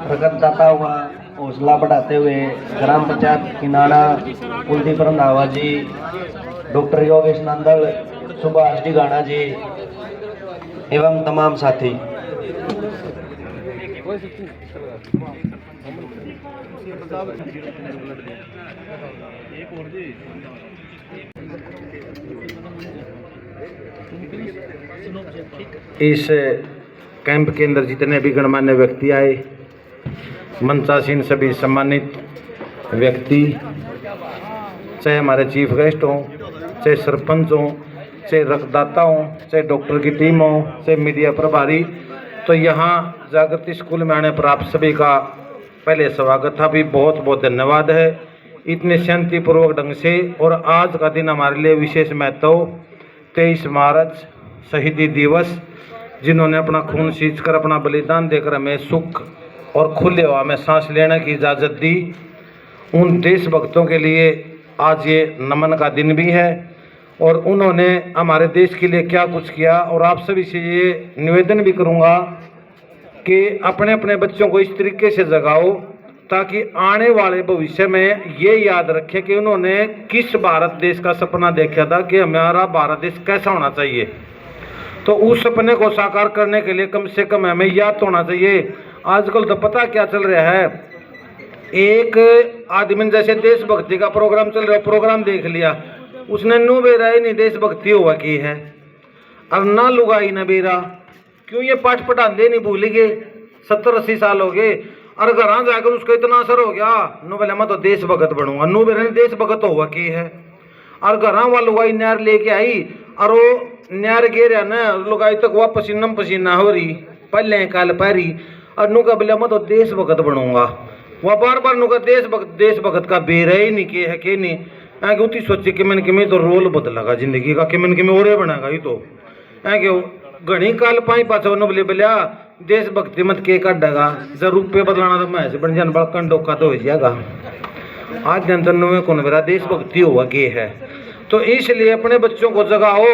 प्रगतदाता हुआ हौसला बढ़ाते हुए ग्राम पंचायत किनाड़ा कुलदीप रंधावा जी, डॉक्टर योगेश नंदल, सुभाष डिगाना जी एवं तमाम साथी। इस कैंप के अंदर जितने भी गणमान्य व्यक्ति आए, मंचासीन सभी सम्मानित व्यक्ति, चाहे हमारे चीफ गेस्ट हों, चाहे सरपंच हों, चाहे रक्तदाता हों, चाहे डॉक्टर की टीम हो, चाहे मीडिया प्रभारी, तो यहाँ जागृति स्कूल में आने पर आप सभी का पहले स्वागत था भी बहुत बहुत धन्यवाद है। इतने शांतिपूर्वक ढंग से, और आज का दिन हमारे लिए विशेष महत्व, 23 मार्च शहीदी दिवस, जिन्होंने अपना खून सींचकर अपना बलिदान देकर हमें सुख और खुले हवा में सांस लेने की इजाज़त दी, उन देशभक्तों के लिए आज ये नमन का दिन भी है। और उन्होंने हमारे देश के लिए क्या कुछ किया, और आप सभी से ये निवेदन भी करूँगा कि अपने अपने बच्चों को इस तरीके से जगाओ ताकि आने वाले भविष्य में ये याद रखें कि उन्होंने किस भारत देश का सपना देखा था कि हमारा भारत देश कैसा होना चाहिए। तो उस सपने को साकार करने के लिए कम से कम हमें याद होना चाहिए। आजकल तो पता क्या चल रहा है, एक आदमी जैसे देशभक्ति का प्रोग्राम चल रहा है, प्रोग्राम देख लिया, उसने नु बेरा ही नहीं देशभक्ति हुआ की है, और ना लुगाई ना बेरा, क्यों ये पाठ पढ़ाते नहीं भूल गए, 70-80 साल हो गए, और घर जाकर उसका इतना असर हो गया, नु बोले मैं तो देशभगत बनूंगा, नु बेरा ने देशभगत हुआ की है। और घर वहाँ लुगाई न्यार लेके आई, और वो न्यार गिर ना लुगाई तक वह पसीना पसीना हो रही, पहले काल पैरी, और नु का बोले मैं तो देशभगत बनूंगा। वह बार बार नु का देशभगत का बेरा ही नहीं के है कि नहीं, क्योंकि सोचे कि मैंने तो रोल बदलेगा जिंदगी का, कि मैंने और बनेगा ही तो क्यों घनी काल पाई पाछो न बोले बोलिया देशभक्ति मत के काटेगा, जब रुपये बदलाना तो मैं बन जान बड़कन डोका तो हो जाएगा। आज जनतन में कौन मेरा देशभक्ति हुआ के है, तो इसलिए अपने बच्चों को जगाओ,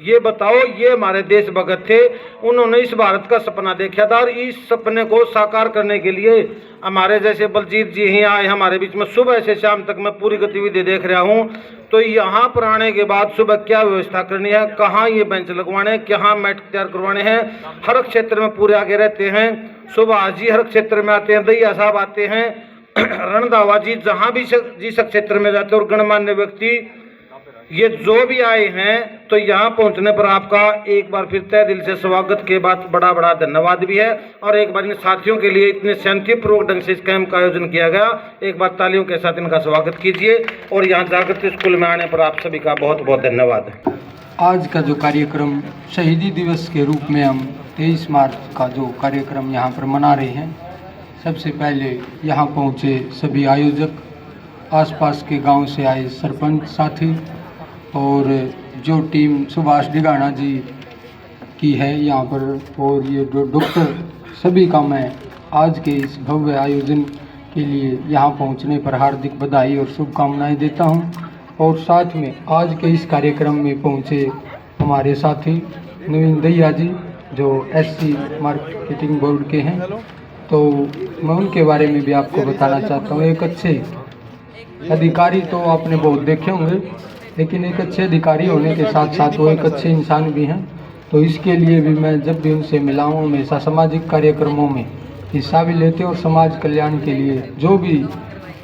ये बताओ ये हमारे देशभगत थे, उन्होंने इस भारत का सपना देखा था, और इस सपने को साकार करने के लिए हमारे जैसे बलजीत जी ही आए हमारे बीच में। सुबह से शाम तक मैं पूरी गतिविधि देख रहा हूँ, तो यहाँ पर आने के बाद सुबह क्या व्यवस्था करनी है, कहाँ ये बेंच लगवाने, कहाँ मैट तैयार करवाने हैं, हर क्षेत्र में पूरे आगे रहते हैं। सुभाष जी हर क्षेत्र में आते हैं, दैया साहब आते हैं, रंधावा जी जहाँ भी जिस क्षेत्र में जाते हैं, और गणमान्य व्यक्ति ये जो भी आए हैं, तो यहाँ पहुँचने पर आपका एक बार फिर तहे दिल से स्वागत के बाद बड़ा बड़ा धन्यवाद भी है। और एक बार इन साथियों के लिए इतने शांतिपूर्वक ढंग से इस कैंप का आयोजन किया गया, एक बार तालियों के साथ इनका स्वागत कीजिए। और यहाँ जागृति स्कूल में आने पर आप सभी का बहुत बहुत धन्यवाद। आज का जो कार्यक्रम शहीदी दिवस के रूप में हम 23 मार्च का जो कार्यक्रम यहाँ पर मना रहे हैं, सबसे पहले यहाँ पहुँचे सभी आयोजक, आसपास के गांव से आए सरपंच साथी, और जो टीम सुभाष डिगाना जी की है यहाँ पर, और ये डॉक्टर, सभी का मैं आज के इस भव्य आयोजन के लिए यहाँ पहुँचने पर हार्दिक बधाई और शुभकामनाएं देता हूँ। और साथ में आज के इस कार्यक्रम में पहुँचे हमारे साथी नवीन दैया जी, जो SC मार्केटिंग बोर्ड के हैं, तो मैं उनके बारे में भी आपको बताना चाहता हूँ। एक अच्छे अधिकारी तो आपने बहुत देखे होंगे, लेकिन एक अच्छे अधिकारी होने के साथ साथ वो एक अच्छे इंसान भी हैं। तो इसके लिए भी मैं जब भी उनसे मिला हूँ, हमेशा सामाजिक कार्यक्रमों में हिस्सा भी लेते हैं, और समाज कल्याण के लिए जो भी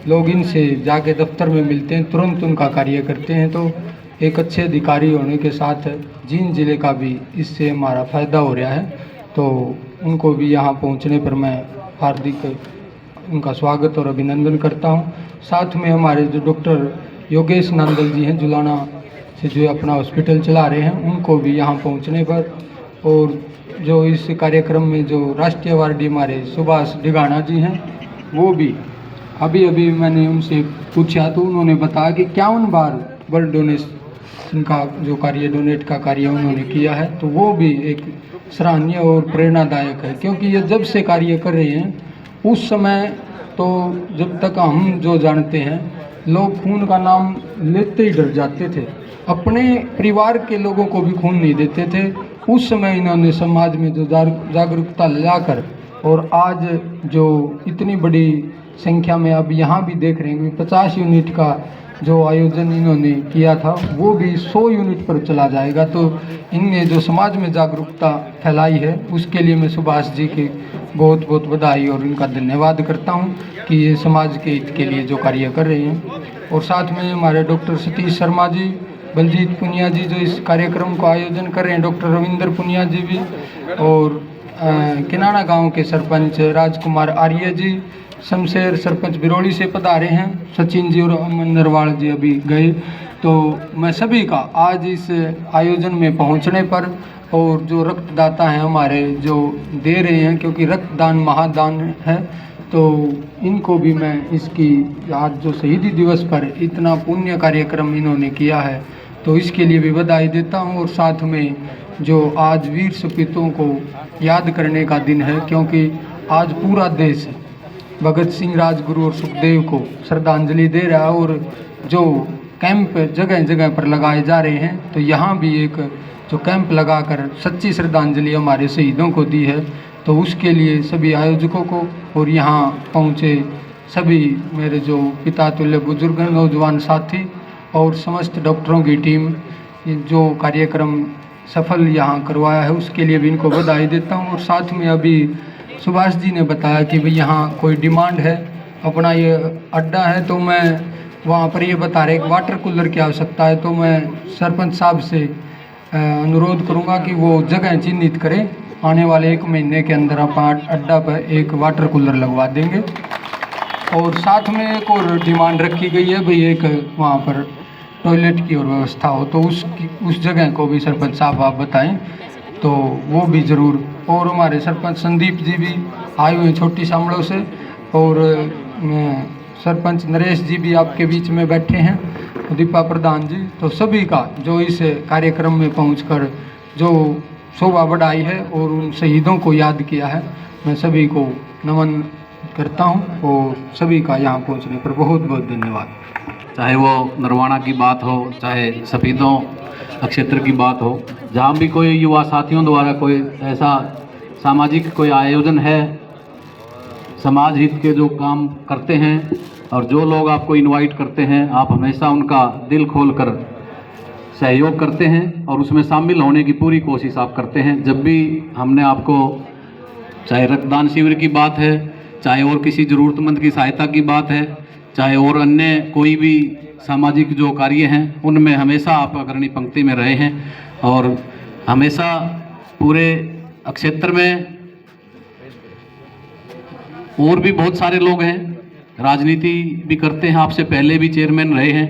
लोग इनसे जाके दफ्तर में मिलते हैं तुरंत उनका कार्य करते हैं। तो एक अच्छे अधिकारी होने के साथ जींद जिले का भी इससे हमारा फ़ायदा हो रहा है। तो उनको भी यहाँ पहुँचने पर मैं हार्दिक उनका स्वागत और अभिनंदन करता हूँ। साथ में हमारे जो डॉक्टर योगेश नंदल जी हैं, जुलाना से जो अपना हॉस्पिटल चला रहे हैं, उनको भी यहाँ पहुँचने पर, और जो इस कार्यक्रम में जो राष्ट्रीय अवार्डी हमारे सुभाष डिगाना जी हैं, वो भी अभी मैंने उनसे पूछा तो उन्होंने बताया कि 51 बार ब्लड डोनेशन का जो कार्य, डोनेट का कार्य उन्होंने किया है। तो वो भी एक सराहनीय और प्रेरणादायक है, क्योंकि ये जब से कार्य कर रहे हैं, उस समय तो जब तक हम जो जानते हैं, लोग खून का नाम लेते ही डर जाते थे, अपने परिवार के लोगों को भी खून नहीं देते थे, उस समय इन्होंने समाज में जो जागरूकता लाकर और आज जो इतनी बड़ी संख्या में अब यहाँ भी देख रहे हैं 50 यूनिट का जो आयोजन इन्होंने किया था वो भी 100 यूनिट पर चला जाएगा। तो इनने जो समाज में जागरूकता फैलाई है उसके लिए मैं सुभाष जी की बहुत बहुत बधाई और इनका धन्यवाद करता हूँ कि ये समाज के हित के लिए जो कार्य कर रहे हैं। और साथ में हमारे डॉक्टर सतीश शर्मा जी, बलजीत पुनिया जी जो इस कार्यक्रम को आयोजन कर रहे हैं, डॉक्टर रविंद्र पुनिया जी भी, और किनाना गांव के सरपंच राजकुमार आर्य जी, शमशेर सरपंच बिरोड़ी से पधारे हैं, सचिन जी और अमन नरवाल जी अभी गए। तो मैं सभी का आज इस आयोजन में पहुंचने पर और जो रक्तदाता हैं हमारे जो दे रहे हैं, क्योंकि रक्तदान महादान है, तो इनको भी मैं इसकी आज जो शहीदी दिवस पर इतना पुण्य कार्यक्रम इन्होंने किया है तो इसके लिए भी बधाई देता हूं। और साथ में जो आज वीर सपूतों को याद करने का दिन है, क्योंकि आज पूरा देश भगत सिंह, राजगुरु और सुखदेव को श्रद्धांजलि दे रहा है और जो कैंप जगह जगह पर लगाए जा रहे हैं, तो यहाँ भी एक जो कैंप लगाकर सच्ची श्रद्धांजलि हमारे शहीदों को दी है। तो उसके लिए सभी आयोजकों को और यहाँ पहुँचे सभी मेरे जो पिता तुल्य बुजुर्ग नौजवान साथी और समस्त डॉक्टरों की टीम जो कार्यक्रम सफल यहाँ करवाया है उसके लिए भी इनको बधाई देता हूँ। और साथ में अभी सुभाष जी ने बताया कि भाई यहाँ कोई डिमांड है, अपना ये अड्डा है, तो मैं वहाँ पर ये बता रहे एक वाटर कूलर की आवश्यकता है, तो मैं सरपंच साहब से अनुरोध करूँगा कि वो जगह चिन्हित करें, आने वाले 1 महीने के अंदर आप अड्डा पर एक वाटर कूलर लगवा देंगे। और साथ में एक और डिमांड रखी गई है भाई एक वहाँ पर टॉयलेट की और व्यवस्था हो, तो उस जगह को भी सरपंच साहब आप बताएं तो वो भी ज़रूर। और हमारे सरपंच संदीप जी भी आए हुए हैं छोटी शामलों से, और सरपंच नरेश जी भी आपके बीच में बैठे हैं, दीपा प्रधान जी, तो सभी का जो इस कार्यक्रम में पहुंचकर जो शोभा बढ़ाई है और उन शहीदों को याद किया है, मैं सभी को नमन करता हूं और सभी का यहाँ पहुंचने पर बहुत बहुत धन्यवाद। चाहे वो नरवाना की बात हो, चाहे सफीदों क्षेत्र की बात हो, जहाँ भी कोई युवा साथियों द्वारा कोई ऐसा सामाजिक कोई आयोजन है, समाज हित के जो काम करते हैं और जो लोग आपको इनवाइट करते हैं, आप हमेशा उनका दिल खोल कर सहयोग करते हैं और उसमें शामिल होने की पूरी कोशिश आप करते हैं। जब भी हमने आपको, चाहे रक्तदान शिविर की बात है, चाहे और किसी ज़रूरतमंद की सहायता की बात है, चाहे और अन्य कोई भी सामाजिक जो कार्य हैं, उनमें हमेशा आप अग्रणी पंक्ति में रहे हैं और हमेशा पूरे क्षेत्र में और भी बहुत सारे लोग हैं, राजनीति भी करते हैं, आपसे पहले भी चेयरमैन रहे हैं,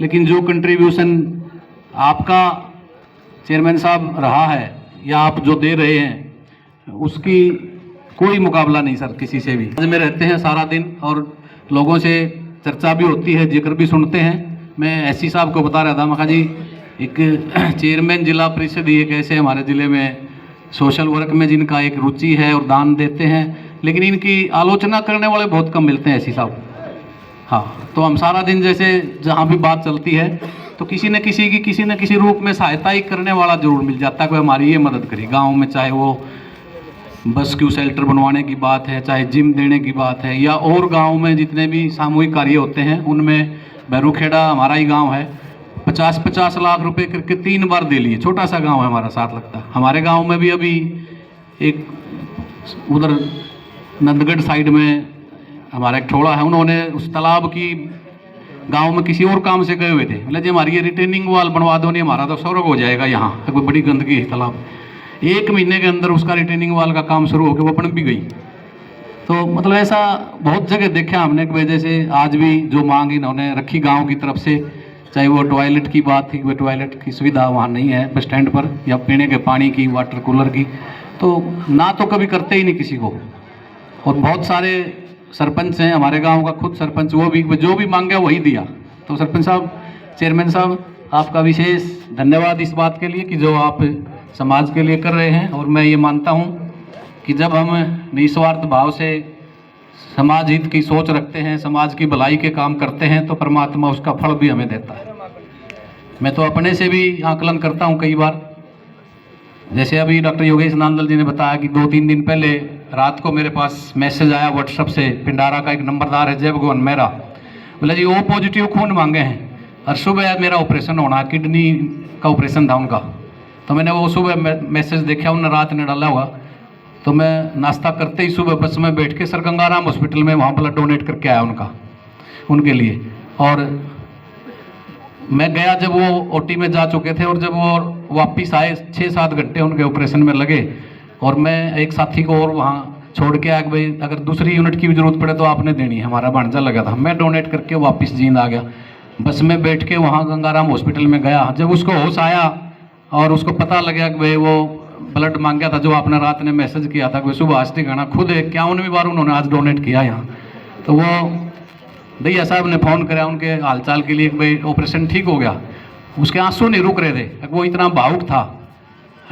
लेकिन जो कंट्रीब्यूशन आपका चेयरमैन साहब रहा है या आप जो दे रहे हैं उसकी कोई मुकाबला नहीं सर किसी से भी। आज में रहते हैं सारा दिन और लोगों से चर्चा भी होती है, जिक्र भी सुनते हैं। मैं एससी साहब को बता रहा था, मखा जी एक चेयरमैन जिला परिषद ही एक ऐसे हमारे ज़िले में सोशल वर्क में जिनका एक रुचि है और दान देते हैं, लेकिन इनकी आलोचना करने वाले बहुत कम मिलते हैं एससी साहब। हाँ, तो हम सारा दिन जैसे जहाँ भी बात चलती है तो किसी न किसी रूप में सहायता ही करने वाला जरूर मिल जाता है, कोई हमारी ये मदद करी गाँव में, चाहे वो बस क्यू शेल्टर बनवाने की बात है, चाहे जिम देने की बात है, या और गांव में जितने भी सामूहिक कार्य होते हैं उनमें बैरूखेड़ा हमारा ही गांव है, 50-50 लाख रुपए करके 3 बार दे लिए। छोटा सा गांव है हमारा, 7 लगता। हमारे गांव में भी अभी एक उधर नंदगढ़ साइड में हमारा एक ठोड़ा है, उन्होंने उस तालाब की गांव में किसी और काम से गए हुए थे, बोले जी हमारी ये रिटेनिंग वाल बनवा दो, नहीं हमारा तो स्वर्ग हो जाएगा, यहाँ कोई बड़ी गंदगी है तालाब। 1 महीने के अंदर उसका रिटेनिंग वाल का काम शुरू होकर वो बन भी गई। तो मतलब ऐसा बहुत जगह देखा हमने की वजह से आज भी जो मांग इन्होंने रखी गांव की तरफ से, चाहे वो टॉयलेट की बात थी, वो टॉयलेट की सुविधा वहाँ नहीं है बस स्टैंड पर, या पीने के पानी की, वाटर कूलर की, तो ना तो कभी करते ही नहीं किसी को। और बहुत सारे सरपंच हैं हमारे गाँव का, खुद सरपंच, वो भी जो भी मांगे वही दिया। तो सरपंच साहब, चेयरमैन साहब, आपका विशेष धन्यवाद इस बात के लिए कि जो आप समाज के लिए कर रहे हैं। और मैं ये मानता हूँ कि जब हम निस्वार्थ भाव से समाज हित की सोच रखते हैं, समाज की भलाई के काम करते हैं, तो परमात्मा उसका फल भी हमें देता है। मैं तो अपने से भी आकलन करता हूँ कई बार, जैसे अभी डॉक्टर योगेश नांदल जी ने बताया कि 2-3 दिन पहले रात को मेरे पास मैसेज आया व्हाट्सएप से, पिंडारा का एक नंबरदार है जय भगवान मेरा, बोला जी ओ पॉजिटिव खून मांगे हैं और सुबह मेरा ऑपरेशन होना, किडनी का ऑपरेशन था उनका। तो मैंने वो सुबह मैसेज देखा, उन्होंने रात ने डाला हुआ, तो मैं नाश्ता करते ही सुबह बस में बैठ के सर गंगाराम हॉस्पिटल में वहाँ ब्लड डोनेट करके आया उनके लिए। और मैं गया जब वो ओटी में जा चुके थे, और जब वो वापस आए 6-7 घंटे उनके ऑपरेशन में लगे, और मैं एक साथी को और वहाँ छोड़ के आया कि भाई अगर दूसरी यूनिट की भी जरूरत पड़े तो आपने देनी है, हमारा भांजा लगा था। मैं डोनेट करके वापस जींद आ गया, बस में बैठ के वहाँ गंगाराम हॉस्पिटल में गया। जब उसको होश आया और उसको पता लगा कि भाई वो ब्लड मांग गया था जो आपने रात ने मैसेज किया था कि सुभाष टिकाना खुद 51वीं बार उन्होंने आज डोनेट किया यहाँ। तो वो भैया साहब ने फ़ोन कराया उनके हालचाल के लिए कि भाई ऑपरेशन ठीक हो गया। उसके आंसू नहीं रुक रहे थे, वो इतना भावुक था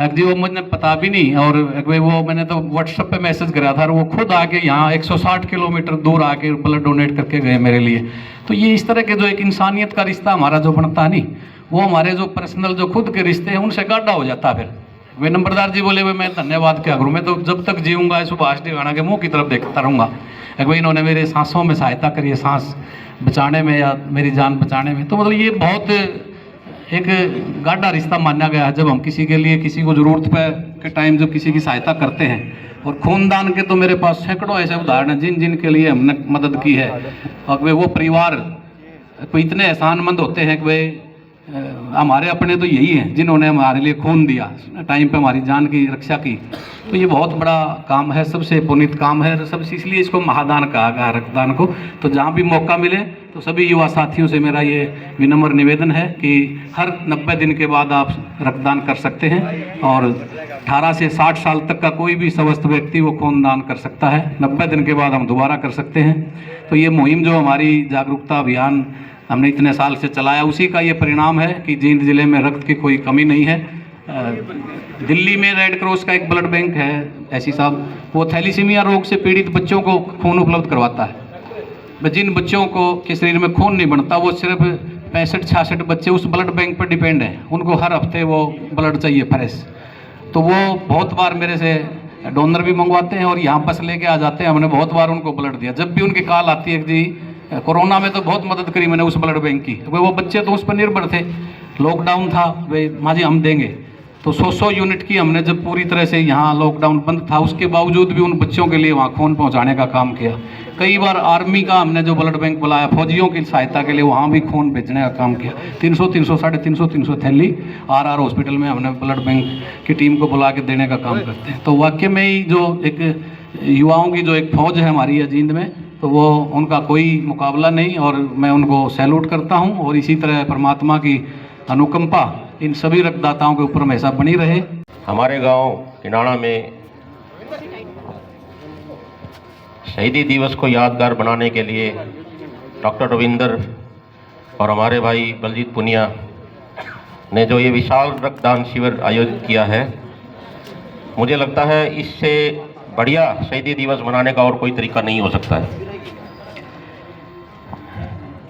जी, वो मुझे पता भी नहीं। और वो मैंने तो व्हाट्सएप पे मैसेज कराया था और वो खुद आके यहाँ 160 किलोमीटर दूर आके ब्लड डोनेट करके गए मेरे लिए। तो ये इस तरह के जो एक इंसानियत का रिश्ता हमारा जो बनता है नहीं, वो हमारे जो पर्सनल जो खुद के रिश्ते हैं उनसे गाढ़ा हो जाता है। फिर वे नंबरदार जी बोले मैं धन्यवाद क्या करूँ, मैं तो जब तक जीऊँगा सुभाष टिकाना के मुँह की तरफ देखता रहूँगा। भाई इन्होंने मेरे सांसों में सहायता करी है, सांस बचाने में या मेरी जान बचाने में। तो मतलब ये बहुत एक गाढ़ा रिश्ता माना गया है। जब हम किसी के लिए किसी को ज़रूरत के टाइम जब किसी की सहायता करते हैं, और खूनदान के तो मेरे पास सैकड़ों ऐसे उदाहरण हैं जिन के लिए हमने मदद की है। और वे वो परिवार कोई इतने एहसानमंद होते हैं कि वे हमारे अपने तो यही हैं जिन्होंने हमारे लिए खून दिया, टाइम पे हमारी जान की रक्षा की। तो ये बहुत बड़ा काम है, सबसे पुनीत काम है, सबसे इसलिए इसको महादान कहा गया रक्तदान को। तो जहाँ भी मौका मिले तो सभी युवा साथियों से मेरा ये विनम्र निवेदन है कि हर 90 दिन के बाद आप रक्तदान कर सकते हैं, और 18 से 60 साल तक का कोई भी स्वस्थ व्यक्ति वो खूनदान कर सकता है। 90 दिन के बाद हम दोबारा कर सकते हैं। तो ये मुहिम जो हमारी जागरूकता अभियान हमने इतने साल से चलाया, उसी का ये परिणाम है कि जींद जिले में रक्त की कोई कमी नहीं है। दिल्ली में रेड क्रॉस का एक ब्लड बैंक है ऐसी साहब, वो थैलीसीमिया रोग से पीड़ित बच्चों को खून उपलब्ध करवाता है। जिन बच्चों को के शरीर में खून नहीं बनता, वो सिर्फ 65-66 बच्चे उस ब्लड बैंक पर डिपेंड हैं, उनको हर हफ्ते वो ब्लड चाहिए फ्रेश। तो वो बहुत बार मेरे से डोनर भी मंगवाते हैं और यहाँ बस लेके आ जाते हैं। हमने बहुत बार उनको ब्लड दिया। जब भी उनकी कॉल आती है कि जी कोरोना में तो बहुत मदद करी मैंने उस ब्लड बैंक की, वो बच्चे तो उस पर निर्भर थे, लॉकडाउन था, वे माँ जी हम देंगे। तो 100 यूनिट की हमने जब पूरी तरह से यहाँ लॉकडाउन बंद था, उसके बावजूद भी उन बच्चों के लिए वहाँ खून पहुँचाने का काम किया। कई बार आर्मी का हमने जो ब्लड बैंक बुलाया, फौजियों की सहायता के लिए वहाँ भी खून भेजने का काम किया। 300, 350 थैली RR हॉस्पिटल में हमने ब्लड बैंक की टीम को बुला के देने का काम करते हैं। तो वाकई में ही जो एक युवाओं की जो एक फौज है हमारी जींद में, तो वो उनका कोई मुकाबला नहीं, और मैं उनको सैल्यूट करता हूँ। और इसी तरह परमात्मा की अनुकंपा इन सभी रक्तदाताओं के ऊपर हमेशा बनी रहे। हमारे गांव किनाड़ा में शहीदी दिवस को यादगार बनाने के लिए डॉक्टर रविंदर और हमारे भाई बलजीत पुनिया ने जो ये विशाल रक्तदान शिविर आयोजित किया है, मुझे लगता है इससे बढ़िया शहीदी दिवस मनाने का और कोई तरीका नहीं हो सकता है।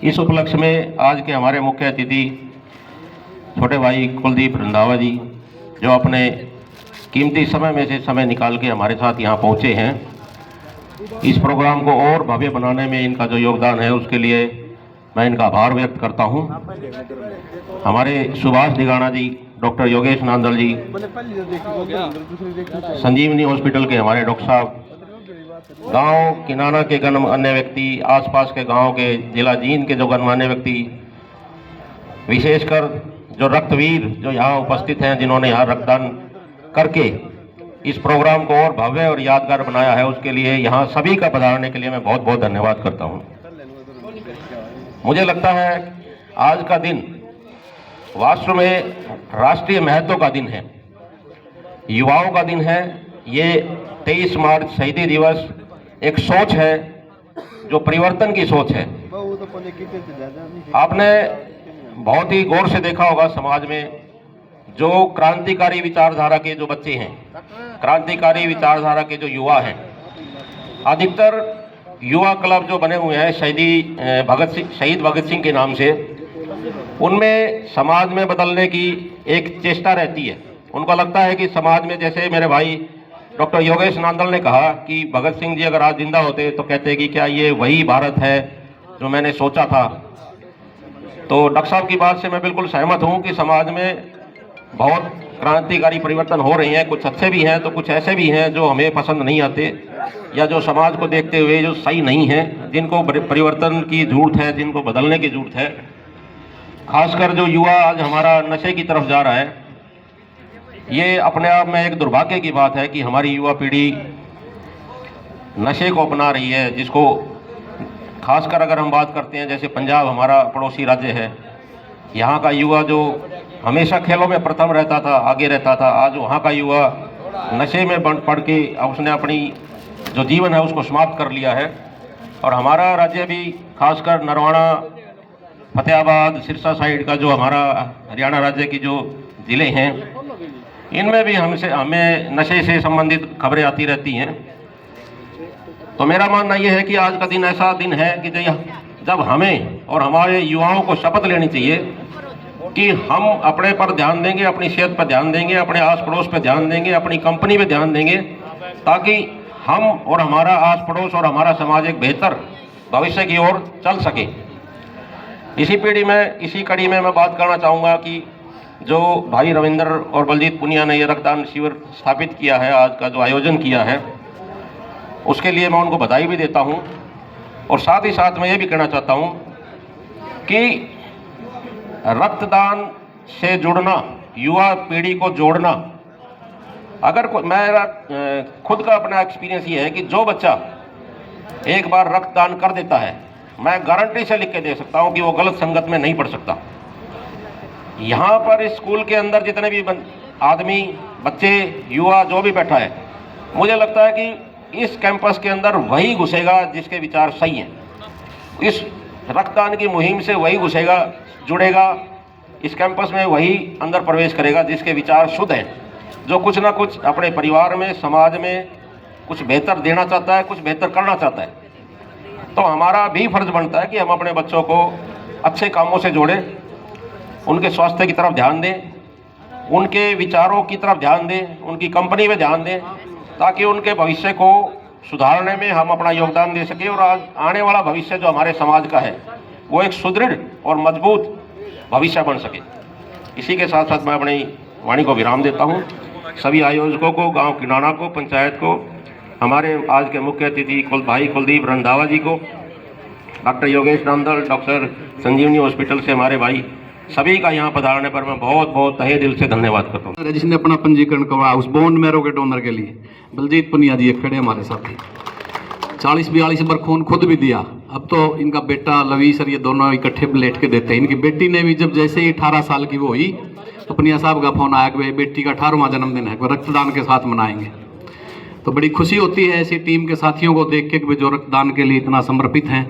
इस उपलक्ष्य में आज के हमारे मुख्य अतिथि छोटे भाई कुलदीप रंधावा जी, जो अपने कीमती समय में से समय निकाल के हमारे साथ यहाँ पहुँचे हैं, इस प्रोग्राम को और भव्य बनाने में इनका जो योगदान है उसके लिए मैं इनका आभार व्यक्त करता हूँ। हमारे सुभाष ढिगाना जी, डॉक्टर योगेश नांदल जी, संजीवनी हॉस्पिटल के हमारे डॉक्टर साहब, गांव किनारा के गणमान्य व्यक्ति, आसपास के गांव के, जिला जींद के जो गणमान्य व्यक्ति, विशेषकर जो रक्तवीर जो यहाँ उपस्थित हैं, जिन्होंने यहाँ रक्तदान करके इस प्रोग्राम को और भव्य और यादगार बनाया है, उसके लिए यहाँ सभी का पधारने के लिए मैं बहुत बहुत धन्यवाद करता हूँ। मुझे लगता है आज का दिन वास्तव में राष्ट्रीय महत्व का दिन है, युवाओं का दिन है। ये 23 मार्च शहीदी दिवस एक सोच है जो परिवर्तन की सोच है। आपने बहुत ही गौर से देखा होगा समाज में जो क्रांतिकारी विचारधारा के जो बच्चे हैं, क्रांतिकारी विचारधारा के जो युवा हैं, अधिकतर युवा क्लब जो बने हुए हैं शहीद भगत सिंह के नाम से, उनमें समाज में बदलने की एक चेष्टा रहती है उनको लगता है कि समाज में, जैसे मेरे भाई डॉक्टर योगेश नांदल ने कहा कि भगत सिंह जी अगर आज जिंदा होते तो कहते कि क्या ये वही भारत है जो मैंने सोचा था। तो डॉक्टर साहब की बात से मैं बिल्कुल सहमत हूँ कि समाज में बहुत क्रांतिकारी परिवर्तन हो रहे हैं। कुछ अच्छे भी हैं तो कुछ ऐसे भी हैं जो हमें पसंद नहीं आते, या जो समाज को देखते हुए जो सही नहीं है, जिनको परिवर्तन की जरूरत है, जिनको बदलने की जरूरत है। खासकर जो युवा आज हमारा नशे की तरफ जा रहा है, ये अपने आप में एक दुर्भाग्य की बात है कि हमारी युवा पीढ़ी नशे को अपना रही है, जिसको खासकर अगर हम बात करते हैं, जैसे पंजाब हमारा पड़ोसी राज्य है, यहाँ का युवा जो हमेशा खेलों में प्रथम रहता था, आगे रहता था, आज वहाँ का युवा नशे में पड़ के उसने अपनी जो जीवन है उसको समाप्त कर लिया है। और हमारा राज्य भी खासकर नरवाना, फतेहाबाद, सिरसा साइड का जो हमारा हरियाणा राज्य की जो ज़िले हैं, इनमें भी हमें नशे से संबंधित खबरें आती रहती हैं। तो मेरा मानना यह है कि आज का दिन ऐसा दिन है कि जब हमें और हमारे युवाओं को शपथ लेनी चाहिए कि हम अपने पर ध्यान देंगे, अपनी सेहत पर ध्यान देंगे, अपने आस पड़ोस पर ध्यान देंगे, अपनी कंपनी पर ध्यान देंगे, ताकि हम और हमारा आस पड़ोस और हमारा समाज एक बेहतर भविष्य की ओर चल सके। इसी कड़ी में मैं बात करना चाहूँगा कि जो भाई रविंदर और बलजीत पुनिया ने ये रक्तदान शिविर स्थापित किया है, आज का जो आयोजन किया है, उसके लिए मैं उनको बधाई भी देता हूँ। और साथ ही साथ मैं ये भी कहना चाहता हूँ कि रक्तदान से जुड़ना, युवा पीढ़ी को जोड़ना, अगर मेरा खुद का अपना एक्सपीरियंस ये है कि जो बच्चा एक बार रक्तदान कर देता है, मैं गारंटी से लिख के दे सकता हूँ कि वो गलत संगत में नहीं पड़ सकता। यहाँ पर स्कूल के अंदर जितने भी आदमी, बच्चे, युवा जो भी बैठा है, मुझे लगता है कि इस कैंपस के अंदर वही घुसेगा जिसके विचार सही हैं। इस रक्तदान की मुहिम से वही घुसेगा, जुड़ेगा, इस कैंपस में वही अंदर प्रवेश करेगा जिसके विचार शुद्ध हैं, जो कुछ ना कुछ अपने परिवार में, समाज में कुछ बेहतर देना चाहता है, कुछ बेहतर करना चाहता है। तो हमारा भी फर्ज बनता है कि हम अपने बच्चों को अच्छे कामों से जोड़ें, उनके स्वास्थ्य की तरफ ध्यान दें, उनके विचारों की तरफ ध्यान दें, उनकी कंपनी में ध्यान दें, ताकि उनके भविष्य को सुधारने में हम अपना योगदान दे सकें और आज आने वाला भविष्य जो हमारे समाज का है वो एक सुदृढ़ और मजबूत भविष्य बन सके। इसी के साथ साथ मैं अपनी वाणी को विराम देता हूँ। सभी आयोजकों को, गांव किनाना को, पंचायत को, हमारे आज के मुख्य अतिथि भाई कुलदीप रंधावा जी को, डॉक्टर योगेश नांदल, डॉक्टर संजीवनी हॉस्पिटल से हमारे भाई, सभी का यहाँ पधारने पर मैं बहुत बहुत तहे दिल से धन्यवाद करता हूँ। जिसने अपना पंजीकरण करवाया उस बोन मैरो के डोनर के लिए, बलजीत पुनिया जी खड़े हमारे साथी, 40-42 बार खून खुद भी दिया। अब तो इनका बेटा लवीस और ये दोनों इकट्ठे लेट के देते हैं। इनकी बेटी ने भी जब जैसे ही 18 साल की वो हुई तो पुनिया साहब का फोन आया कि बेटी का 18वां जन्मदिन है, वो रक्तदान के साथ मनाएंगे। तो बड़ी खुशी होती है ऐसी टीम के साथियों को देख के कि जो रक्तदान के लिए इतना समर्पित हैं।